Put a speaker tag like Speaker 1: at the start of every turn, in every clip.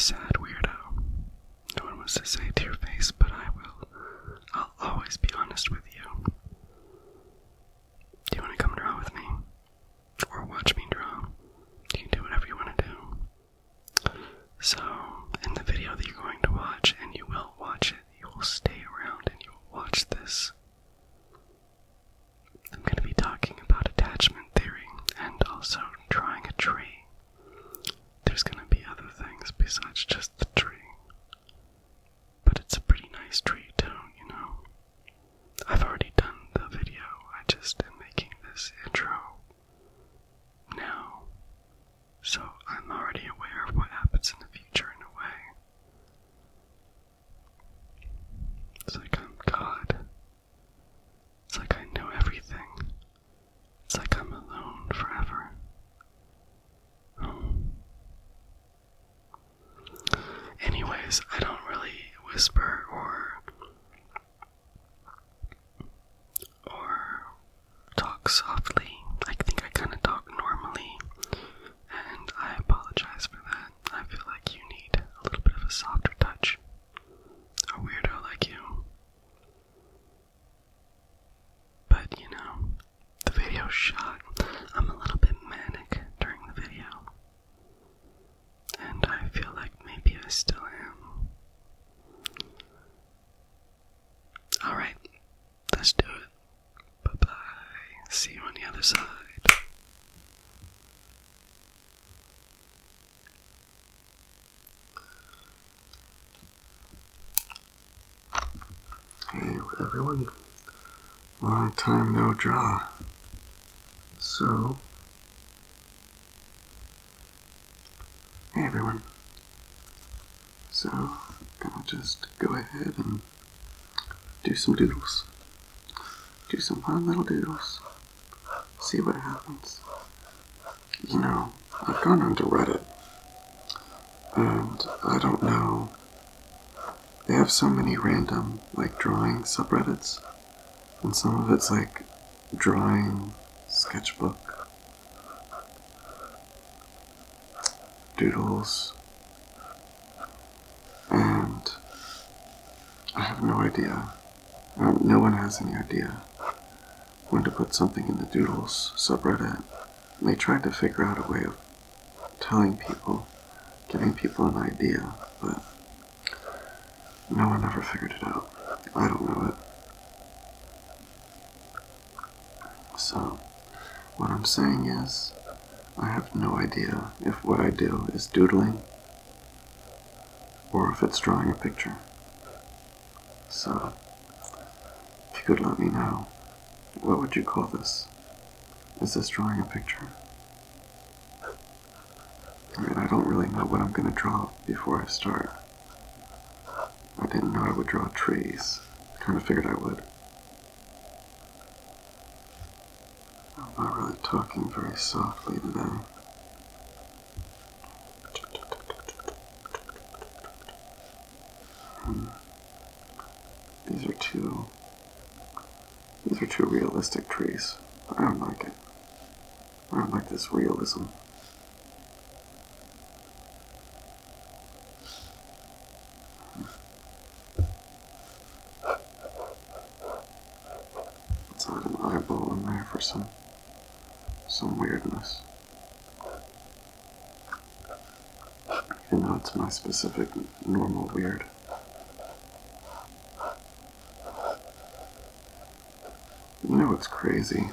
Speaker 1: sad weirdo. No one wants to say it to your face, but I will. I'll always be honest with you. Do you want to come draw with me? Or watch me draw? You can do whatever you want to do. So, in the video that you're going to watch, and you will watch it, you will stay around and you will watch this. I'm going to be talking about attachment theory and also drawing a tree. There's going to be other things besides just the tree. But it's a pretty nice tree too, you know. I've already done the video, I just am making this intro now. So I'm already aware of what happens in the future in a way. It's like I'm God. It's like I know everything. It's like I'm alone forever. Anyways, I don't really whisper or talk softly. I think I kind of talk normally, and I apologize for that. I feel like you need a little bit of a softer touch. A weirdo like you. But, you know, the video's shot. I'm a little bit manic during the video. And I feel like maybe I still am. Alright, let's do it. Bye-bye. See you on the other side. Hey everyone, long time no draw. So, hey everyone. So, gonna just go ahead and do some doodles. Do some fun little doodles. See what happens. You know, I've gone onto Reddit, and I don't know, they have so many random, like, drawing subreddits, and some of it's like drawing, sketchbook, doodles, and I have no idea. No one has any idea when to put something in the doodles subreddit. And they tried to figure out a way of telling people, giving people an idea, but no one ever figured it out. I don't know it. So, what I'm saying is, I have no idea if what I do is doodling, or if it's drawing a picture. So, if you could let me know, what would you call this? Is this drawing a picture? I mean, I don't really know what I'm going to draw before I start. I didn't know I would draw trees. Kind of figured I would. I'm not really talking very softly today. These are two realistic trees. I don't like it. I don't like this realism. Let's add an eyeball in there for some weirdness. Even though it's my specific normal weird. You know what's crazy?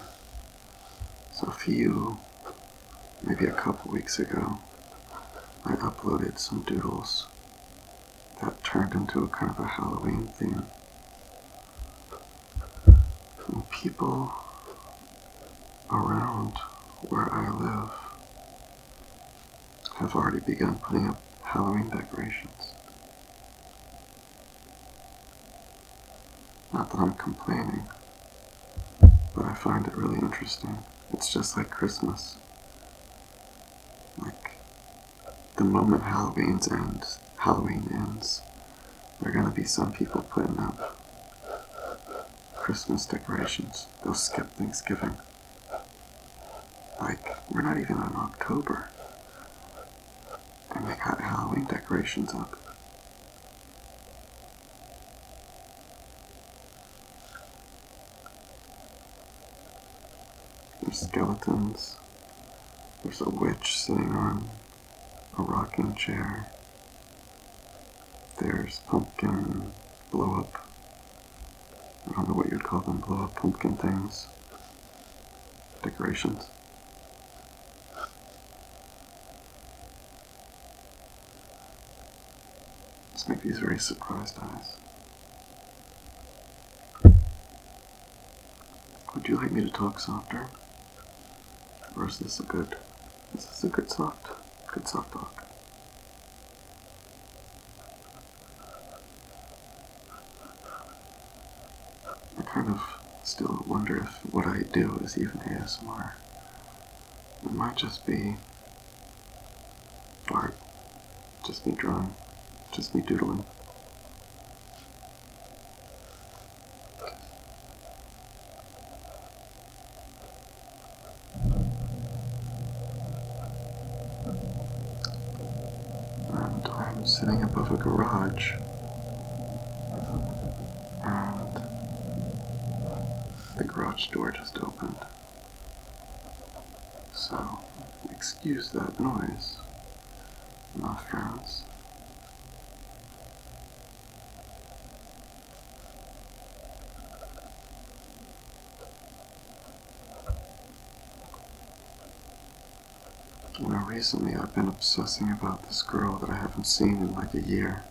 Speaker 1: So maybe a couple weeks ago, I uploaded some doodles that turned into a kind of a Halloween theme. And people around where I live have already begun putting up Halloween decorations. Not that I'm complaining, but I find it really interesting. It's just like Christmas. Like, the moment Halloween ends, there are gonna be some people putting up Christmas decorations. They'll skip Thanksgiving. Like, we're not even in October. And And they got Halloween decorations up. There's skeletons. There's a witch sitting on a rocking chair. There's pumpkin blow-up. I don't know what you'd call them, blow-up pumpkin things. Decorations. Let's make these very surprised eyes. Would you like me to talk softer? Or is this a good soft talk? I kind of still wonder if what I do is even ASMR. It might just be art, just me drawing, just me doodling. And I'm sitting above a garage, and the garage door just opened. So, excuse that noise, my friends. Well, recently I've been obsessing about this girl that I haven't seen in like a year.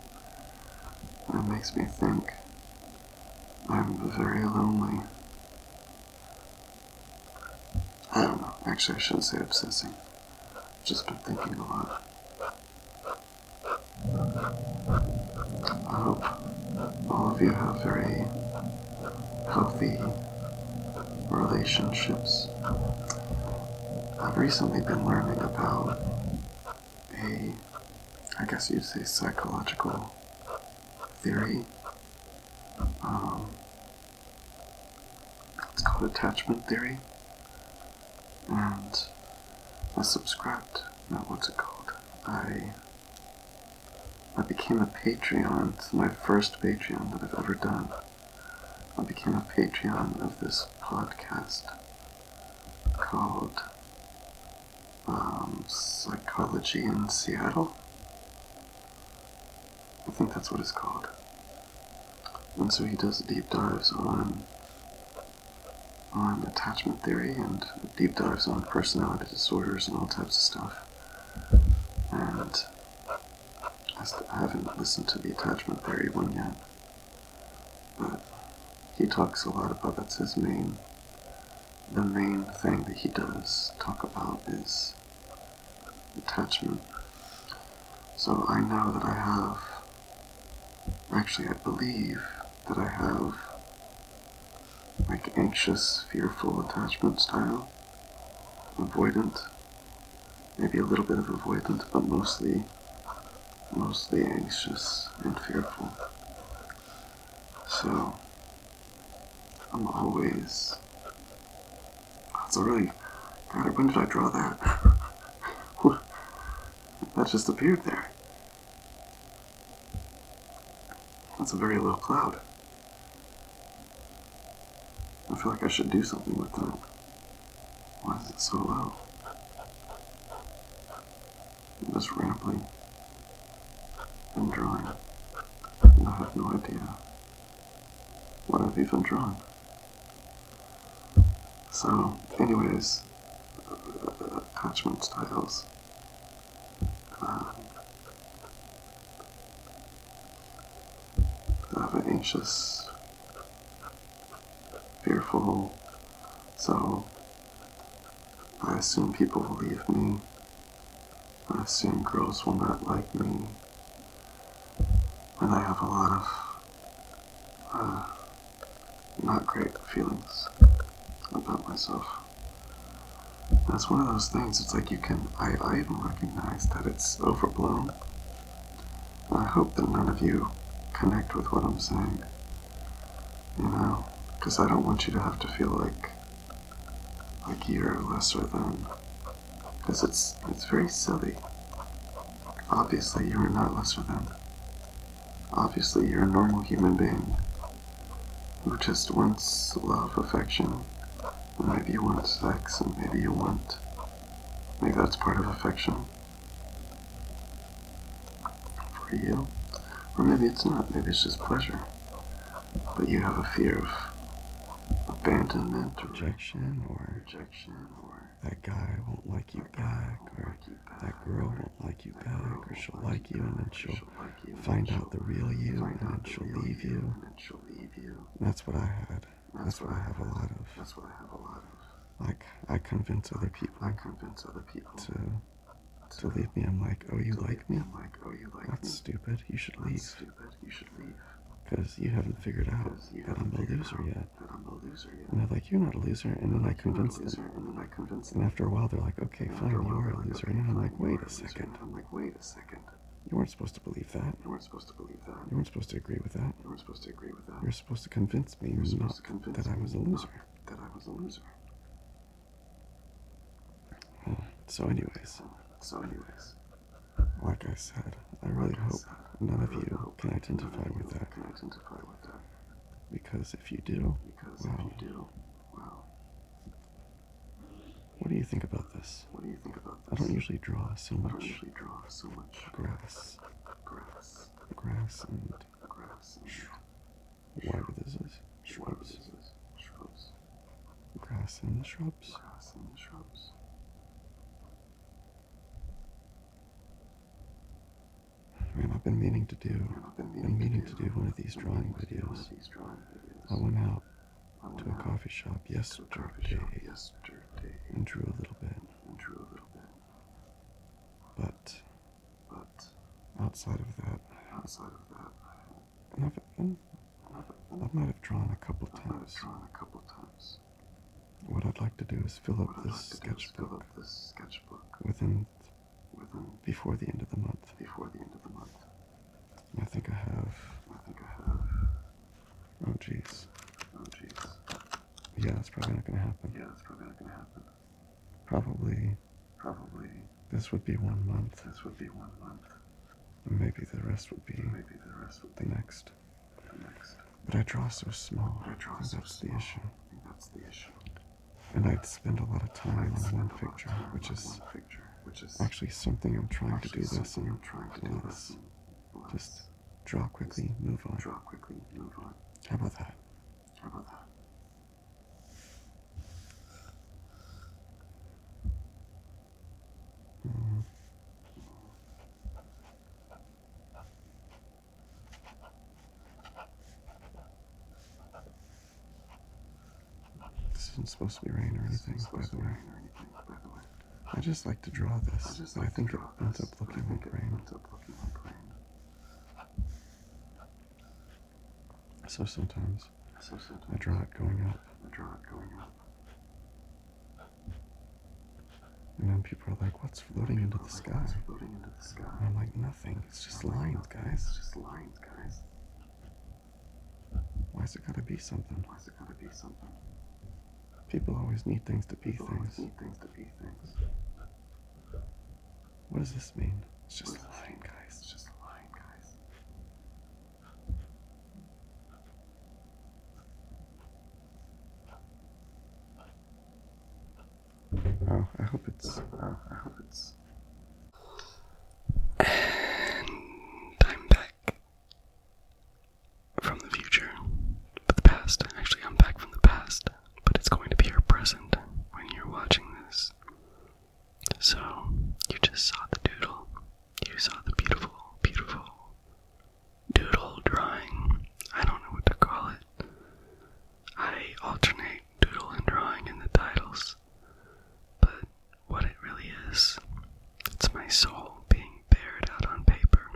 Speaker 1: And it makes me think I'm very lonely. I don't know. Actually, I shouldn't say obsessing. I've just been thinking a lot. I hope all of you have very healthy relationships. I've recently been learning about I guess you'd say psychological theory. It's called attachment theory. And I subscribed, no, what's it called? I became a Patreon. It's my first Patreon that I've ever done. I became a Patreon of this podcast called Psychology in Seattle. I think that's what it's called. And so he does deep dives on attachment theory and deep dives on personality disorders and all types of stuff. And I haven't listened to the attachment theory one yet, but he talks a lot about, that's the main thing that he does talk about is attachment. So I know that I believe that I have like anxious, fearful attachment style, avoidant, maybe a little bit of avoidant, but mostly anxious and fearful. So I'm always, it's a really, God, when did I draw that? That just appeared there. That's a very low cloud. I feel like I should do something with that. Why is it so low? I'm just rambling and drawing, and I have no idea what I've even drawn. So, anyways, attachment styles. I have an anxious, fearful, so I assume people will leave me. I assume girls will not like me. And I have a lot of not great feelings about myself. That's one of those things, it's like I even recognize that it's overblown. And I hope that none of you connect with what I'm saying, you know, because I don't want you to have to feel like you're lesser than, because it's very silly. Obviously, you are not lesser than. Obviously, you're a normal human being who just wants love, affection, and maybe you want sex, and maybe that's part of affection for you. Or maybe it's not, maybe it's just pleasure. But you have a fear of abandonment or rejection, or that guy won't like you back, or that girl won't like you back, or she'll like you and then she'll find out the real you and then she'll leave you. That's what I had. That's what I have a lot of. Like, I convince other people to leave me. I'm like, oh, you like me? That's stupid. You should leave. Because you haven't figured out that I'm a loser yet. And they're like, you're not a loser. And then I convince them. And after a while, they're like, okay, fine, you are a loser. And I'm like, wait a second. You weren't supposed to believe that. You weren't supposed to agree with that. You were supposed to convince me that I was a loser. So anyways, like I said, I really hope none of you can identify with that. Because if you do, wow. What do you think about this? I don't usually draw so much grass and whatever this is, shrubs. Grass in the shrubs. Man, I've been meaning to do one of these drawing videos. I went out to a coffee shop yesterday and drew a little bit. But outside of that, I might have drawn a couple times. What I'd like to do is fill up this sketchbook before the end of the month. And I think I have. Oh jeez. Yeah, that's probably not gonna happen. Probably. This would be 1 month. And maybe the rest would be the next. But I draw so small. I think that's the issue. And I'd spend a lot of time on one picture, which is actually something I'm trying to do less and less. Just draw quickly, move on. How about that? This isn't supposed to be rain or anything, by the way. I just like to draw this, and I think it ends up looking like rain. So sometimes I draw it going up. And then people are like, what's floating into the sky? And I'm like, nothing. It's just lines, guys. Why's it gotta be something? People always need things to be things. What does this mean? It's just a line, guys. Oh, I hope it's. And I'm back from the future, but the past. Actually, I'm back from the past, but it's going to be your present when you're watching this. So, you just saw the doodle. You saw the beautiful doodle drawing. I don't know what to call it. I alternate doodle and drawing in the titles. But what it really is, it's my soul being bared out on paper,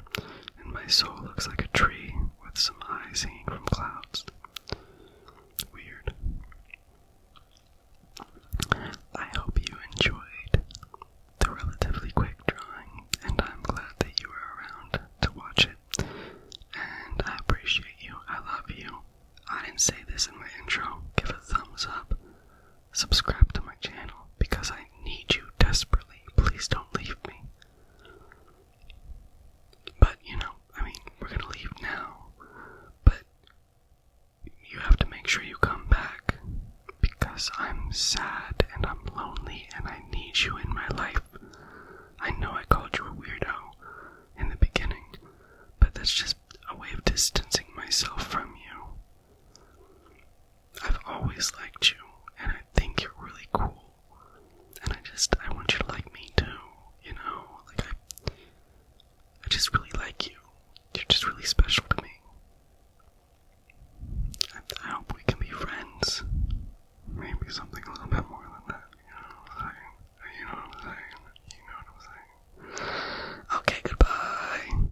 Speaker 1: and my soul looks like a tree with some eyes hanging from clouds. Weird. I hope you enjoyed the relatively quick drawing, and I'm glad that you were around to watch it. And I appreciate you. I love you. I didn't say this in my intro. Give a thumbs up. Subscribe to my channel, because I need you desperately. Please don't leave me.
Speaker 2: it's just a way of distancing myself from you. I've always liked you, and I think you're really cool. And I want you to like me too, you know? Like, I just really like you. You're just really special to me. I hope we can be friends. Maybe something